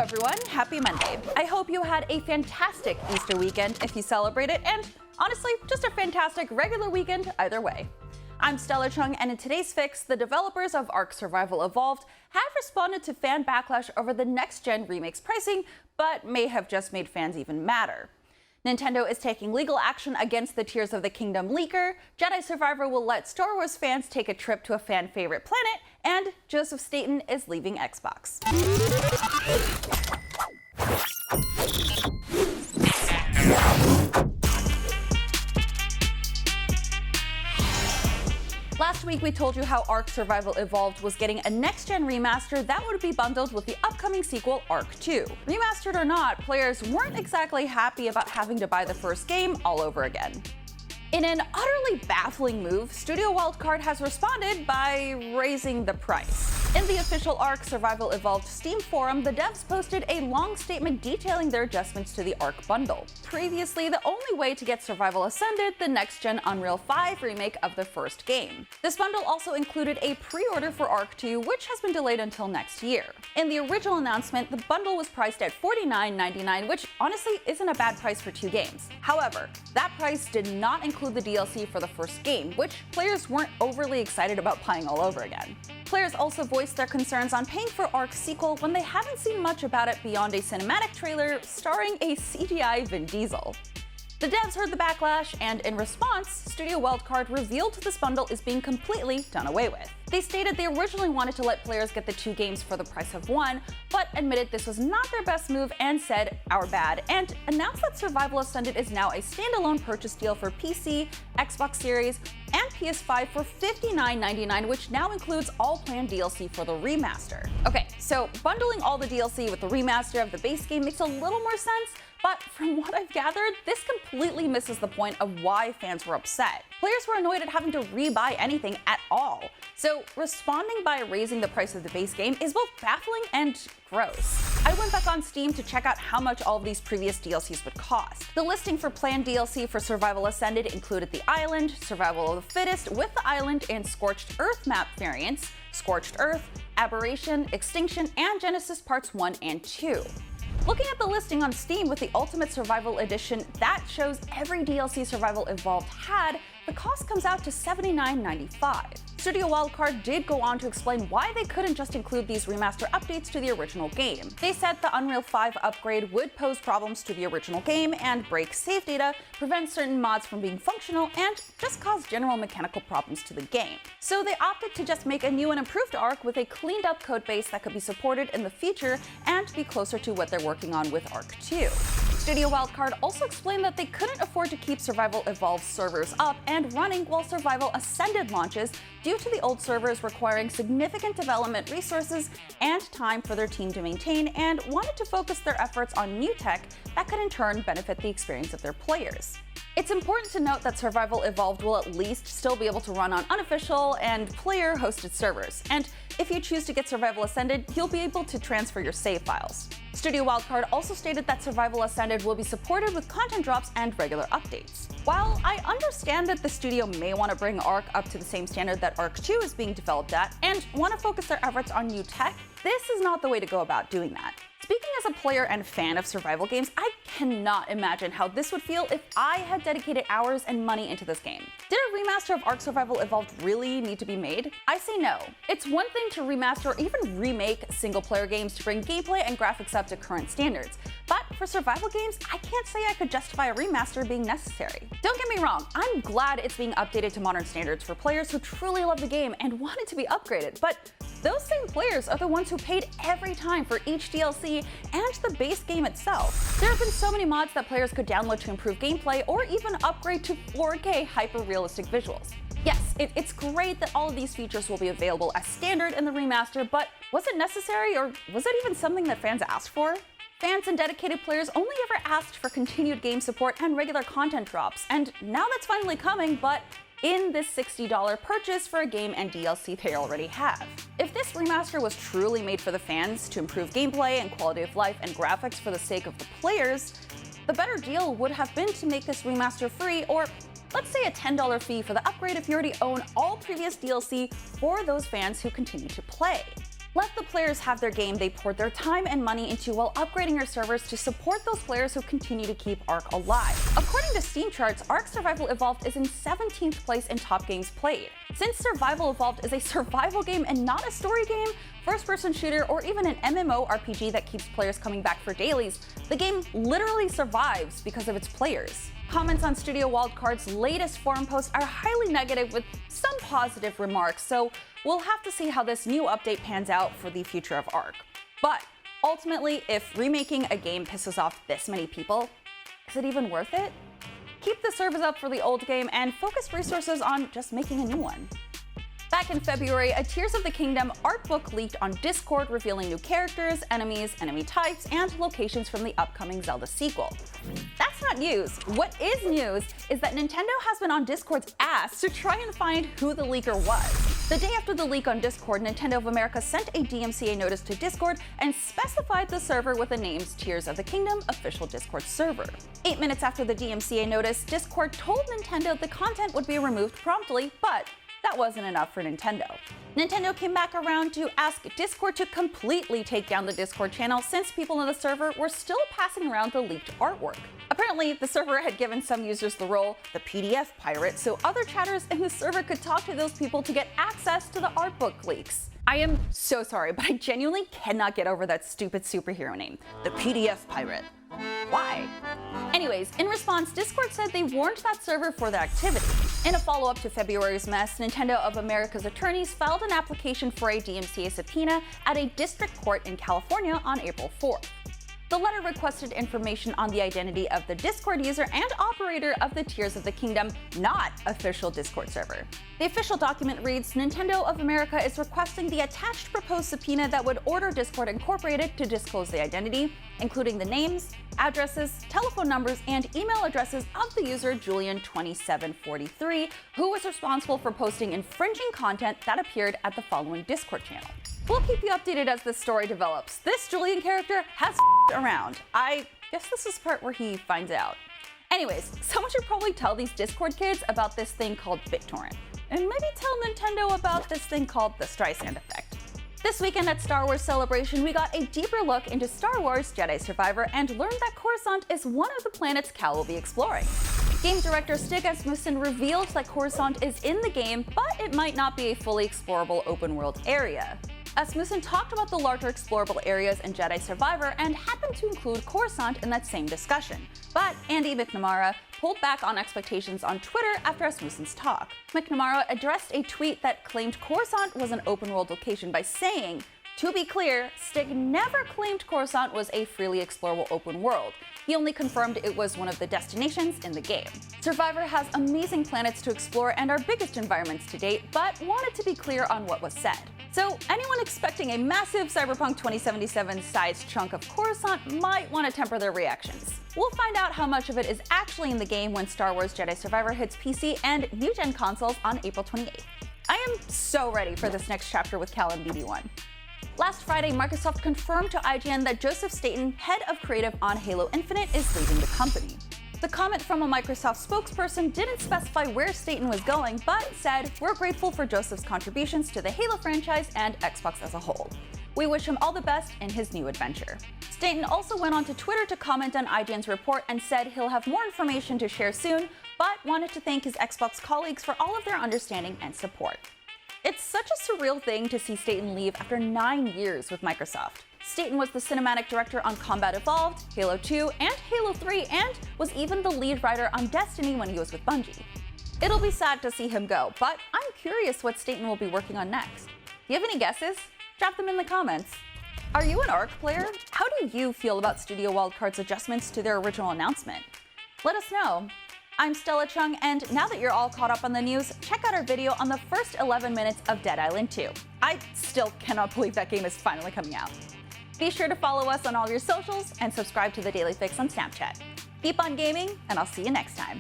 everyone, happy Monday. I hope you had a fantastic Easter weekend if you celebrate it, and honestly, just a fantastic regular weekend either way. I'm Stella Chung, and in today's fix, the developers of Ark Survival Evolved have responded to fan backlash over the next-gen remake's pricing, but may have just made fans even madder. Nintendo is taking legal action against the Tears of the Kingdom leaker, Jedi Survivor will let Star Wars fans take a trip to a fan-favorite planet, and Joseph Staten is leaving Xbox. Last week, we told you how Ark Survival Evolved was getting a next-gen remaster that would be bundled with the upcoming sequel, Ark 2. Remastered or not, players weren't exactly happy about having to buy the first game all over again. In an utterly baffling move, Studio Wildcard has responded by raising the price. In the official Ark Survival Evolved Steam forum, the devs posted a long statement detailing their adjustments to the Ark bundle. Previously, the only way to get Survival Ascended, the next-gen Unreal 5 remake of the first game. This bundle also included a pre-order for Ark 2, which has been delayed until next year. In the original announcement, the bundle was priced at $49.99, which honestly isn't a bad price for two games. However, that price did not include the DLC for the first game, which players weren't overly excited about buying all over again. Players also voiced their concerns on paying for Ark's sequel when they haven't seen much about it beyond a cinematic trailer starring a CGI Vin Diesel. The devs heard the backlash, and in response, Studio Wildcard revealed this bundle is being completely done away with. They stated they originally wanted to let players get the two games for the price of one, but admitted this was not their best move and said, "Our bad," and announced that Survival Ascended is now a standalone purchase deal for PC, Xbox Series, and PS5 for $59.99, which now includes all planned DLC for the remaster. Okay, so bundling all the DLC with the remaster of the base game makes a little more sense, but from what I've gathered, this completely misses the point of why fans were upset. Players were annoyed at having to rebuy anything at all. So responding by raising the price of the base game is both baffling and gross. I went back on Steam to check out how much all of these previous DLCs would cost. The listing for planned DLC for Survival Ascended included the Island, Survival of the Fittest with the Island and Scorched Earth map variants, Scorched Earth, Aberration, Extinction, and Genesis Parts 1 and 2. Looking at the listing on Steam with the Ultimate Survival Edition that shows every DLC Survival Evolved had, the cost comes out to $79.95. Studio Wildcard did go on to explain why they couldn't just include these remaster updates to the original game. They said the Unreal 5 upgrade would pose problems to the original game and break save data, prevent certain mods from being functional, and just cause general mechanical problems to the game. So they opted to just make a new and improved Ark with a cleaned up codebase that could be supported in the future and be closer to what they're working on with Ark 2. Studio Wildcard also explained that they couldn't afford to keep Survival Evolved servers up and running while Survival Ascended launches due to the old servers requiring significant development resources and time for their team to maintain, and wanted to focus their efforts on new tech that could in turn benefit the experience of their players. It's important to note that Survival Evolved will at least still be able to run on unofficial and player-hosted servers, and if you choose to get Survival Ascended, you'll be able to transfer your save files. Studio Wildcard also stated that Survival Ascended will be supported with content drops and regular updates. While I understand that the studio may want to bring Ark up to the same standard that Ark 2 is being developed at, and want to focus their efforts on new tech, this is not the way to go about doing that. Speaking as a player and fan of survival games, I cannot imagine how this would feel if I had dedicated hours and money into this game. Did a remaster of Ark Survival Evolved really need to be made? I say no. It's one thing to remaster or even remake single-player games to bring gameplay and graphics up to current standards, but for survival games, I can't say I could justify a remaster being necessary. Don't get me wrong, I'm glad it's being updated to modern standards for players who truly love the game and want it to be upgraded, but those same players are the ones who paid every time for each DLC and the base game itself. There have been so many mods that players could download to improve gameplay or even upgrade to 4K hyper-realistic visuals. Yes, it's great that all of these features will be available as standard in the remaster, but was it necessary, or was it even something that fans asked for? Fans and dedicated players only ever asked for continued game support and regular content drops, and now that's finally coming, but in this $60 purchase for a game and DLC they already have. If this remaster was truly made for the fans to improve gameplay and quality of life and graphics for the sake of the players, the better deal would have been to make this remaster free, or let's say a $10 fee for the upgrade if you already own all previous DLC for those fans who continue to play. Let the players have their game they poured their time and money into while upgrading your servers to support those players who continue to keep ARK alive. According to Steam charts, ARK Survival Evolved is in 17th place in top games played. Since Survival Evolved is a survival game and not a story game, first-person shooter, or even an MMORPG that keeps players coming back for dailies, the game literally survives because of its players. Comments on Studio Wildcard's latest forum post are highly negative with some positive remarks, so we'll have to see how this new update pans out for the future of ARK. But ultimately, if remaking a game pisses off this many people, is it even worth it? Keep the servers up for the old game and focus resources on just making a new one. Back in February, a Tears of the Kingdom art book leaked on Discord revealing new characters, enemies, enemy types, and locations from the upcoming Zelda sequel. That's not news. What is news is that Nintendo has been on Discord's ass to try and find who the leaker was. The day after the leak on Discord, Nintendo of America sent a DMCA notice to Discord and specified the server with the names Tears of the Kingdom official Discord server. 8 minutes after the DMCA notice, Discord told Nintendo the content would be removed promptly, but that wasn't enough for Nintendo. Nintendo came back around to ask Discord to completely take down the Discord channel since people on the server were still passing around the leaked artwork. Apparently, the server had given some users the role, the PDF pirate, so other chatters in the server could talk to those people to get access to the art book leaks. I am so sorry, but I genuinely cannot get over that stupid superhero name, the PDF pirate. Why? Anyways, in response, Discord said they warned that server for the activity. In a follow-up to February's mess, Nintendo of America's attorneys filed an application for a DMCA subpoena at a district court in California on April 4th. The letter requested information on the identity of the Discord user and operator of the Tears of the Kingdom, not official Discord server. The official document reads, Nintendo of America is requesting the attached proposed subpoena that would order Discord Incorporated to disclose the identity, including the names, addresses, telephone numbers, and email addresses of the user Julian2743, who was responsible for posting infringing content that appeared at the following Discord channel. We'll keep you updated as this story develops. This Julian character has around. I guess this is the part where he finds out. Anyways, someone should probably tell these Discord kids about this thing called BitTorrent. And maybe tell Nintendo about this thing called the Streisand effect. This weekend at Star Wars Celebration, we got a deeper look into Star Wars Jedi Survivor and learned that Coruscant is one of the planets Cal will be exploring. Game director Stig Asmussen revealed that Coruscant is in the game, but it might not be a fully explorable open-world area. Asmussen talked about the larger explorable areas in Jedi Survivor and happened to include Coruscant in that same discussion. But Andy McNamara pulled back on expectations on Twitter after Asmussen's talk. McNamara addressed a tweet that claimed Coruscant was an open-world location by saying, to be clear, Stig never claimed Coruscant was a freely explorable open world. He only confirmed it was one of the destinations in the game. Survivor has amazing planets to explore and our biggest environments to date, but wanted to be clear on what was said. So anyone expecting a massive Cyberpunk 2077-sized chunk of Coruscant might want to temper their reactions. We'll find out how much of it is actually in the game when Star Wars Jedi Survivor hits PC and new-gen consoles on April 28th. I am so ready for this next chapter with Cal and BB1. Last Friday, Microsoft confirmed to IGN that Joseph Staten, head of creative on Halo Infinite, is leaving the company. The comment from a Microsoft spokesperson didn't specify where Staten was going, but said, "We're grateful for Joseph's contributions to the Halo franchise and Xbox as a whole. We wish him all the best in his new adventure." Staten also went on to Twitter to comment on IGN's report and said he'll have more information to share soon, but wanted to thank his Xbox colleagues for all of their understanding and support. It's such a surreal thing to see Staten leave after 9 years with Microsoft. Staten was the cinematic director on Combat Evolved, Halo 2, and Halo 3, and was even the lead writer on Destiny when he was with Bungie. It'll be sad to see him go, but I'm curious what Staten will be working on next. Do you have any guesses? Drop them in the comments. Are you an ARK player? How do you feel about Studio Wildcard's adjustments to their original announcement? Let us know. I'm Stella Chung, and now that you're all caught up on the news, check out our video on the first 11 minutes of Dead Island 2. I still cannot believe that game is finally coming out. Be sure to follow us on all your socials and subscribe to The Daily Fix on Snapchat. Keep on gaming, and I'll see you next time.